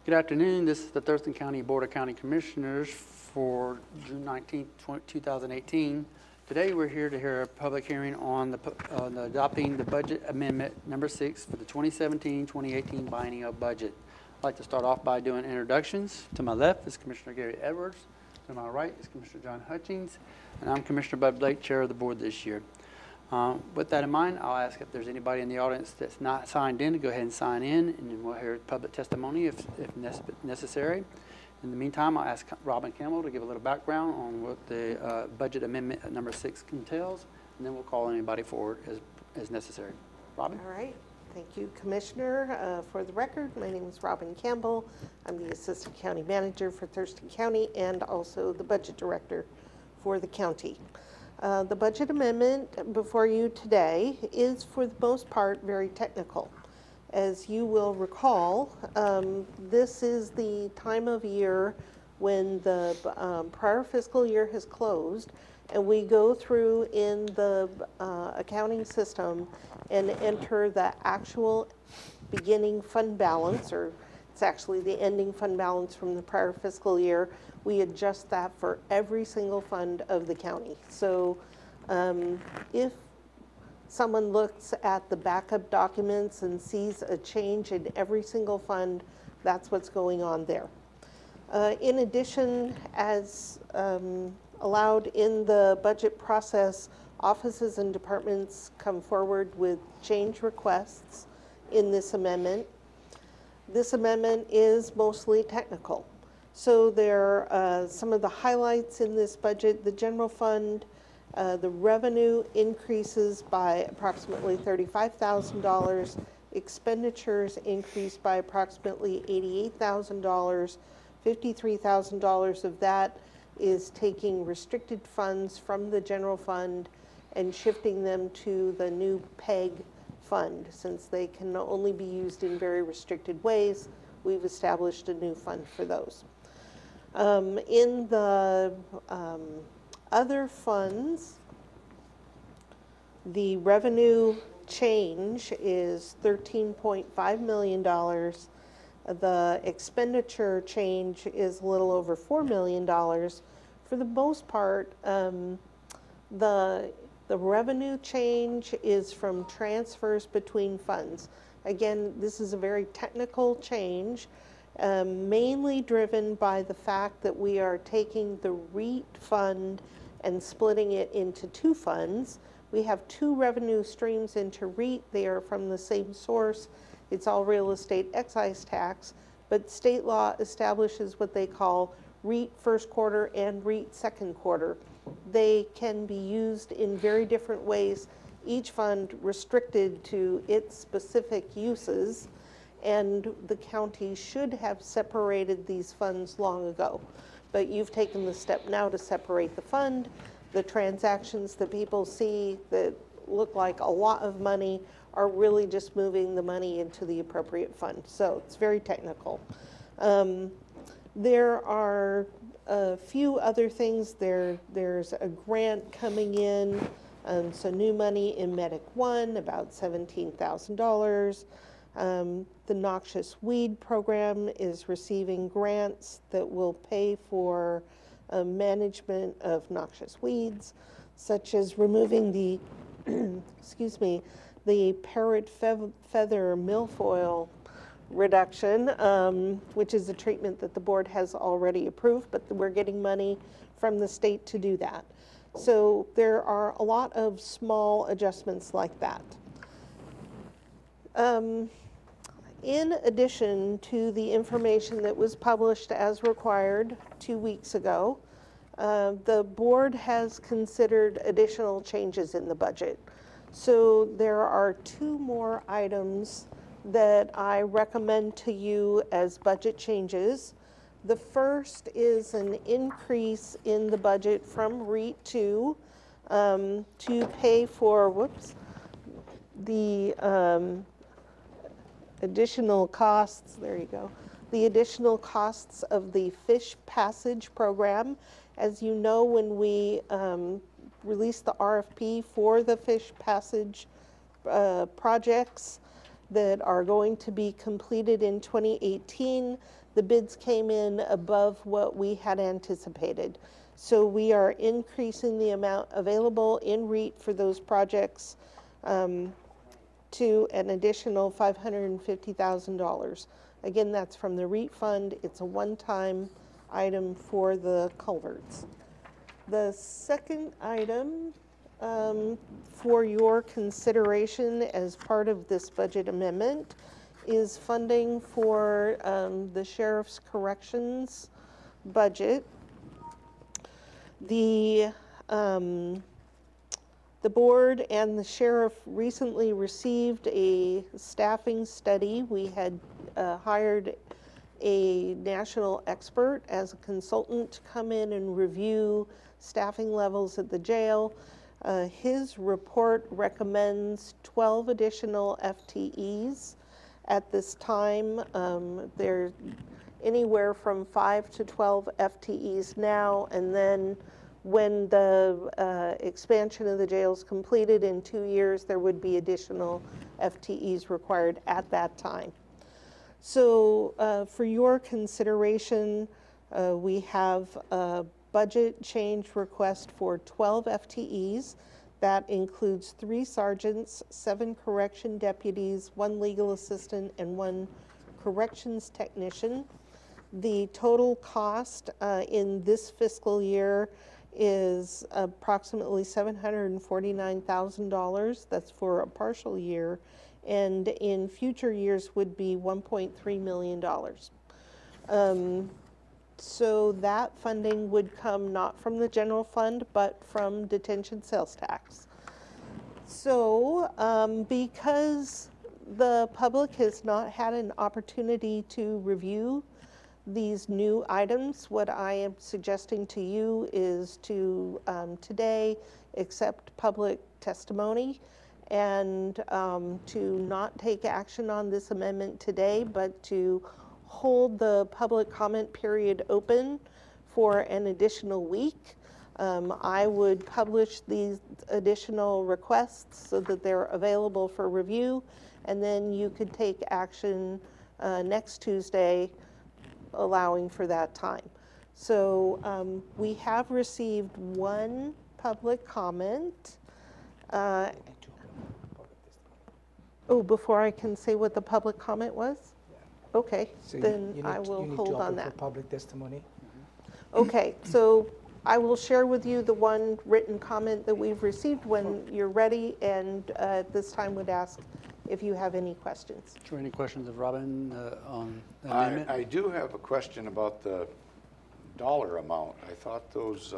Good afternoon. This is the Thurston County Board of County Commissioners for June 19th, 2018. Today we're here to hear a public hearing on the adopting the budget amendment number 6 for the 2017-2018 biennial budget. I'd like to start off by doing introductions. To my left is Commissioner Gary Edwards. To my right is Commissioner John Hutchings. And I'm Commissioner Bud Blake, Chair of the Board this year. With that in mind, I'll ask if there's anybody in the audience that's not signed in to go ahead and sign in, and then we'll hear public testimony if necessary. In the meantime, I'll ask Robin Campbell to give a little background on what the budget amendment number 6 entails, and then we'll call anybody forward as necessary. Robin? All right. Thank you, Commissioner. For the record, my name is Robin Campbell. I'm the Assistant County Manager for Thurston County and also the Budget Director for the county. The budget amendment before you today is, for the most part, very technical. As you will recall, this is the time of year when the prior fiscal year has closed, and we go through in the accounting system and enter the actual beginning fund balance, or it's actually the ending fund balance from the prior fiscal year. We adjust that for every single fund of the county. So if someone looks at the backup documents and sees a change in every single fund, that's what's going on there. In addition, as allowed in the budget process, offices and departments come forward with change requests in this amendment. This amendment is mostly technical. So there are some of the highlights in this budget. The general fund, the revenue increases by approximately $35,000. Expenditures increased by approximately $88,000. $53,000 of that is taking restricted funds from the general fund and shifting them to the new PEG fund. Since they can only be used in very restricted ways, we've established a new fund for those. In the other funds, the revenue change is $13.5 million. The expenditure change is a little over $4 million. For the most part, the revenue change is from transfers between funds. Again, this is a very technical change. Mainly driven by the fact that we are taking the REIT fund and splitting it into two funds. We have two revenue streams into REIT. They are from the same source. It's all real estate excise tax, but state law establishes what they call REIT first quarter and REIT second quarter. They can be used in very different ways, each fund restricted to its specific uses. And the county should have separated these funds long ago. But you've taken the step now to separate the fund. The transactions that people see that look like a lot of money are really just moving the money into the appropriate fund. So it's very technical. There are a few other things. There's a grant coming in, so new money in Medic 1, about $17,000. The noxious weed program is receiving grants that will pay for management of noxious weeds, such as removing the, excuse me, the parrot feather milfoil reduction, which is a treatment that the board has already approved, but we're getting money from the state to do that. So there are a lot of small adjustments like that. In addition to the information that was published as required 2 weeks ago, the board has considered additional changes in the budget. So there are 2 more items that I recommend to you as budget changes. The first is an increase in the budget from REIT 2 to pay for, the additional costs, there you go, the additional costs of the Fish Passage program. As you know, when we released the RFP for the Fish Passage projects that are going to be completed in 2018, the bids came in above what we had anticipated. So we are increasing the amount available in REIT for those projects to an additional $550,000. Again, that's from the REIT fund. It's a one-time item for the culverts. The second item for your consideration as part of this budget amendment is funding for the Sheriff's Corrections budget. The board and the sheriff recently received a staffing study. We had hired a national expert as a consultant to come in and review staffing levels at the jail. His report recommends 12 additional FTEs at this time. They're anywhere from 5 to 12 FTEs now, and then when the expansion of the jail is completed in 2 years, there would be additional FTEs required at that time. So for your consideration, we have a budget change request for 12 FTEs. That includes 3 sergeants, 7 correction deputies, 1 legal assistant, and 1 corrections technician. The total cost in this fiscal year is approximately $749,000. That's for a partial year, and in future years would be $1.3 million. So that funding would come not from the general fund, but from detention sales tax. So because the public has not had an opportunity to review these new items, what I am suggesting to you is to today accept public testimony and to not take action on this amendment today, but to hold the public comment period open for an additional week. I would publish these additional requests so that they're available for review, and then you could take action next Tuesday, allowing for that time. So we have received 1 public comment. Oh, before I can say what the public comment was? Okay, So then I will hold on that. For public testimony. Okay, so I will share with you the 1 written comment that we've received when you're ready, and at this time would ask if you have any questions. Sure, any questions of Robin on the amendment? I do have a question about the dollar amount. I thought those,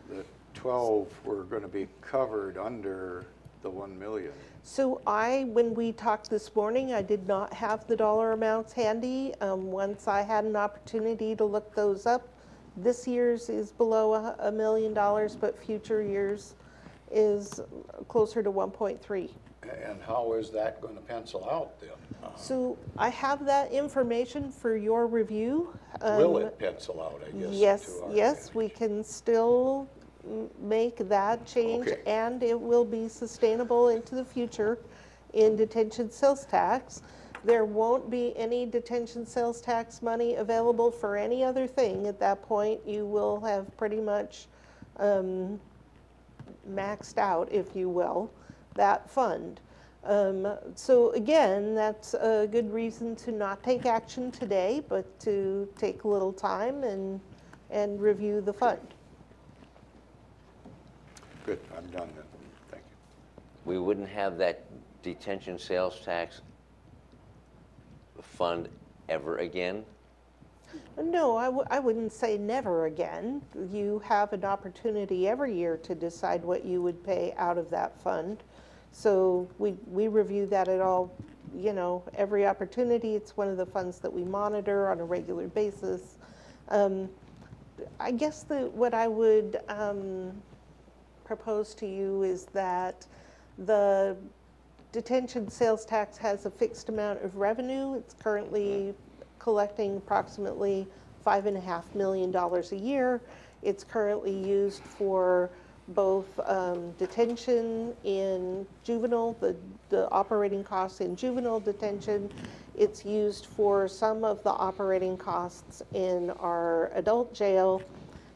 the 12 were going to be covered under the 1 million. So when we talked this morning, I did not have the dollar amounts handy. Once I had an opportunity to look those up, this year's is below $1 million, but future years is closer to 1.3. And how is that going to pencil out then? So I have that information for your review. Will it pencil out, I guess? Yes, we can still make that change, Okay. and it will be sustainable into the future in detention sales tax. There won't be any detention sales tax money available for any other thing. At that point, you will have pretty much maxed out, if you will, that fund. So again, that's a good reason to not take action today, but to take a little time and review the fund. Good, I'm done then. Thank you. We wouldn't have that detention sales tax fund ever again? No, I wouldn't say never again. You have an opportunity every year to decide what you would pay out of that fund. So we review that at all, every opportunity. It's one of the funds that we monitor on a regular basis. I guess what I would propose to you is that the detention sales tax has a fixed amount of revenue. It's currently collecting approximately $5.5 million a year. It's currently used for both detention in juvenile, the operating costs in juvenile detention, It's used for some of the operating costs in our adult jail.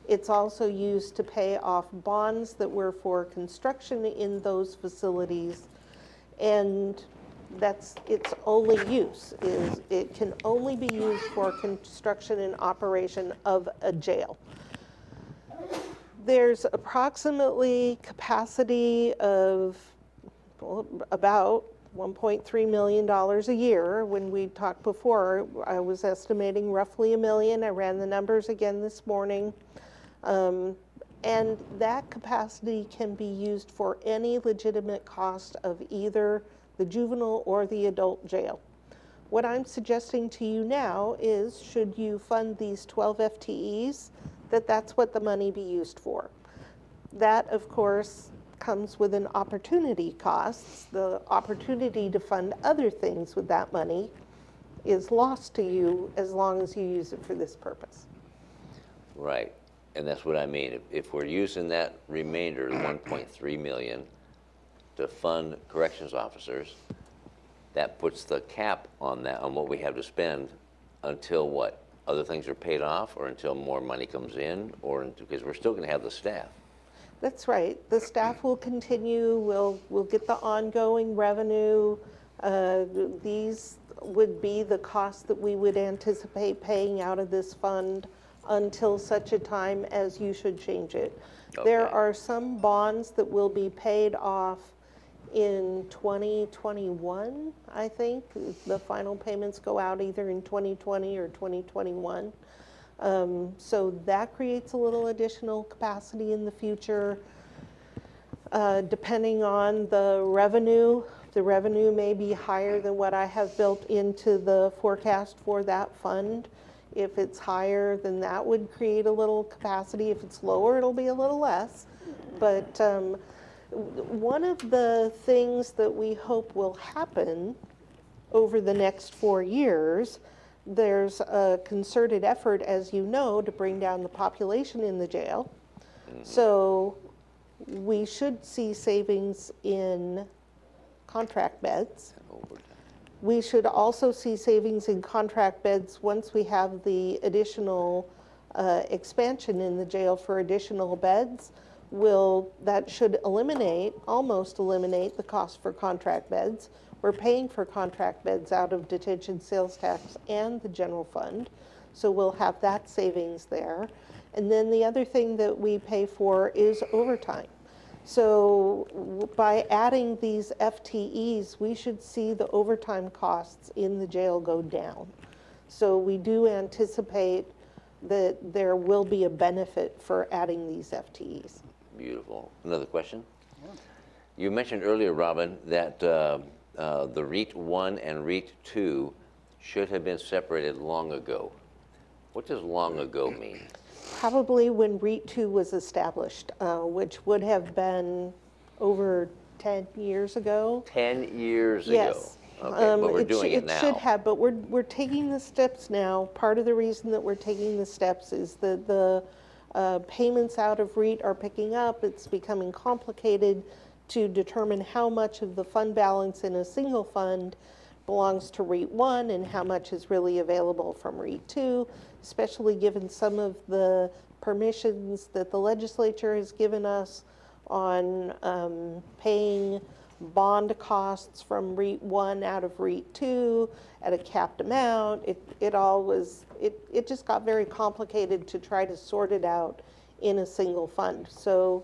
It's also used to pay off bonds that were for construction in those facilities. And that's its only use, is it can only be used for construction and operation of a jail. There's approximately capacity of about $1.3 million a year. When we talked before, I was estimating roughly $1 million. I ran the numbers again this morning. And that capacity can be used for any legitimate cost of either the juvenile or the adult jail. What I'm suggesting to you now is, should you fund these 12 FTEs, that's what the money be used for. That, of course, comes with an opportunity cost. The opportunity to fund other things with that money is lost to you as long as you use it for this purpose. Right, and that's what I mean. If we're using that remainder, 1.3 million, to fund corrections officers, that puts the cap on that, on what we have to spend until what? Other things are paid off, or until more money comes in, or because we're still going to have the staff. That's right. The staff will continue. We'll get the ongoing revenue. These would be the costs that we would anticipate paying out of this fund until such a time as you should change it. Okay. There are some bonds that will be paid off in 2021, I think. The final payments go out either in 2020 or 2021. So that creates a little additional capacity in the future. Depending on the revenue may be higher than what I have built into the forecast for that fund. If it's higher, then that would create a little capacity. If it's lower, it'll be a little less. But one of the things that we hope will happen over the next 4 years, there's a concerted effort, as you know, to bring down the population in the jail. So we should see savings in contract beds. We should also see savings in contract beds once we have the additional expansion in the jail for additional beds. That should almost eliminate the cost for contract beds. We're paying for contract beds out of detention sales tax and the general fund, so we'll have that savings there. And then the other thing that we pay for is overtime. So by adding these FTEs, we should see the overtime costs in the jail go down. So we do anticipate that there will be a benefit for adding these FTEs. Beautiful. Another question? Yeah. You mentioned earlier, Robin, that the REIT 1 and REIT 2 should have been separated long ago. What does long ago mean? Probably when REIT 2 was established, which would have been over 10 years ago. 10 years yes. ago. Okay, but we're doing it now. It should have, but we're taking the steps now. Part of the reason that we're taking the steps is that the payments out of REIT are picking up. It's becoming complicated to determine how much of the fund balance in a single fund belongs to REIT 1 and how much is really available from REIT 2, especially given some of the permissions that the legislature has given us on paying bond costs from REIT 1 out of REIT 2 at a capped amount. It just got very complicated to try to sort it out in a single fund. So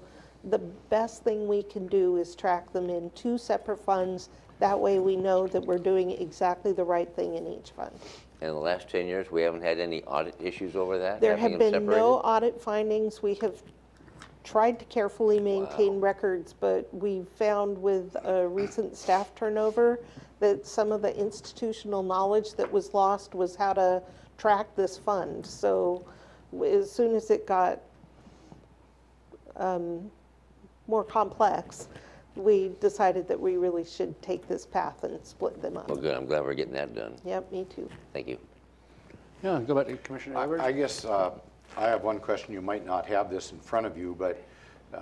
the best thing we can do is track them in 2 separate funds. That way we know that we're doing exactly the right thing in each fund. In the last 10 years, we haven't had any audit issues over that? There have been no audit findings. We have tried to carefully maintain records, but we found with a recent staff turnover that some of the institutional knowledge that was lost was how to track this fund. So as soon as it got more complex, we decided that we really should take this path and split them up. Well, good. I'm glad we're getting that done. Yep, me too. Thank you. Yeah, go back to Commissioner Edwards. I guess I have one question. You might not have this in front of you, but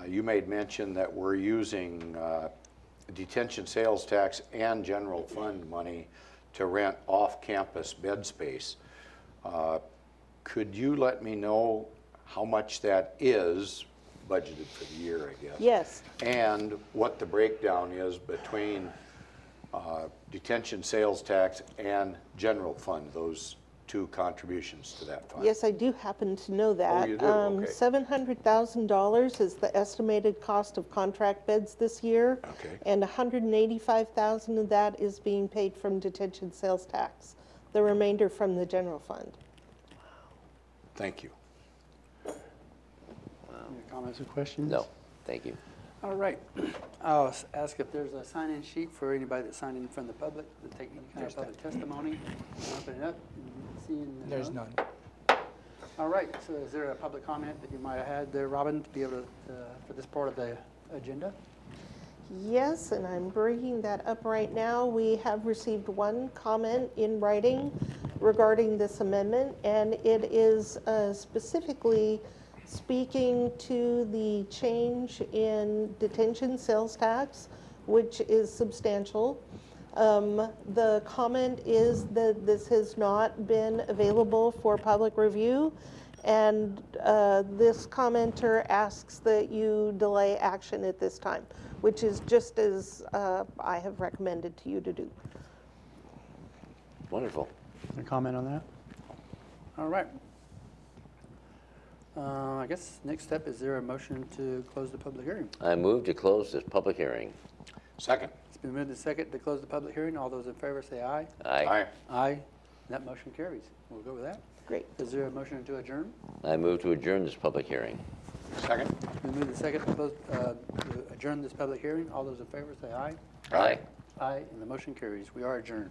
you made mention that we're using detention sales tax and general fund money to rent off-campus bed space. Could you let me know how much that is budgeted for the year, I guess? Yes. And what the breakdown is between detention sales tax and general fund, those two contributions to that fund? Yes, I do happen to know that. you do? Okay. $700,000 is the estimated cost of contract beds this year. Okay. And $185,000 of that is being paid from detention sales tax. The remainder from the general fund. Thank you. Any comments or questions? No, thank you. All right. I'll ask if there's a sign-in sheet for anybody that's signed in from the public to take any kind of public testimony. Open it up. Seeing There's none. All right. So is there a public comment that you might have had there, Robin, to be able to, for this part of the agenda? Yes, and I'm bringing that up right now. We have received one comment in writing regarding this amendment, and it is specifically speaking to the change in detention sales tax, which is substantial. The comment is that this has not been available for public review, and this commenter asks that you delay action at this time, which is just as I have recommended to you to do. Wonderful. A comment on that? All right. I guess next step, is there a motion to close the public hearing? I move to close this public hearing. Second. It's been moved and second to close the public hearing. All those in favor say aye. Aye. Aye. That motion carries. We'll go with that. Great. Is there a motion to adjourn? I move to adjourn this public hearing. Second. It's been moved and second to close, to adjourn this public hearing. All those in favor say aye. Aye. Aye, and the motion carries. We are adjourned.